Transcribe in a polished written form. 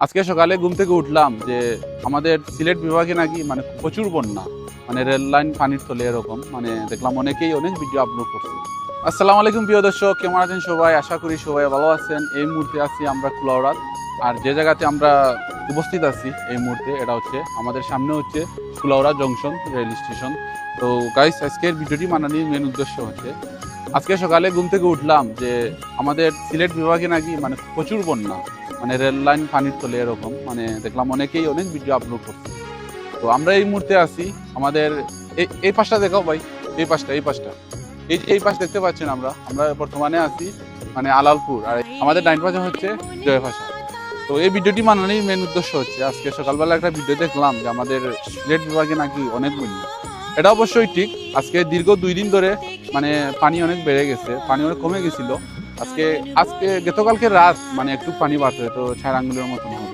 আজকে সকালে ঘুম থেকে উঠলাম যে আমাদের সিলেট বিভাগে নাকি প্রচুর বন্যা, রেল লাইন পানির তলে এরকম দেখলাম অনেকেই অনেক ভিডিও আপলোড করছে। আসসালামু আলাইকুম প্রিয় দর্শক, কেমন আছেন সবাই? আশা করি সবাই ভালো আছেন। এই মুহূর্তে আছি আমরা কুলাউড়াত, আর যে জায়গাতে আমরা উপস্থিত আছি এই মুহূর্তে এটা হচ্ছে আমাদের সামনে হচ্ছে কুলাউড়া জংশন রেল স্টেশন। তো গাইস, আজকের ভিডিওটি বানানোর মেন উদ্দেশ্য হচ্ছে আজকে সকালে ঘুম থেকে উঠলাম যে আমাদের সিলেট বিভাগে নাকি প্রচুর বন্যা, রেল লাইন পানির তলে এরকম দেখলাম অনেকেই অনেক ভিডিও আপলোড করছে। তো আমরা এই মুহূর্তে আছি আমাদের এই পাশটা দেখাও ভাই, এই পাশটা এই পাশ দেখতে পাচ্ছেন। আমরা আমরা বর্তমানে আছি আলালপুর, আর আমাদের ডাইন পাশে হচ্ছে জয়ভাষা। তো এই ভিডিওটি বানানোর মেন উদ্দেশ্য হচ্ছে আজকে সকালবেলা একটা ভিডিও দেখলাম যে আমাদের সিলেট বিভাগে নাকি অনেক বন্যা। এটা অবশ্যই ঠিক। আজকে দীর্ঘ 2 দিন ধরে পানি অনেক বেড়ে গেছে, পানি অনেক কমে গেছিল। আজকে আজকে গতকালকে রাত একটু পানি বাড়ছে, তো 4 আঙ্গুলের মতন হবে।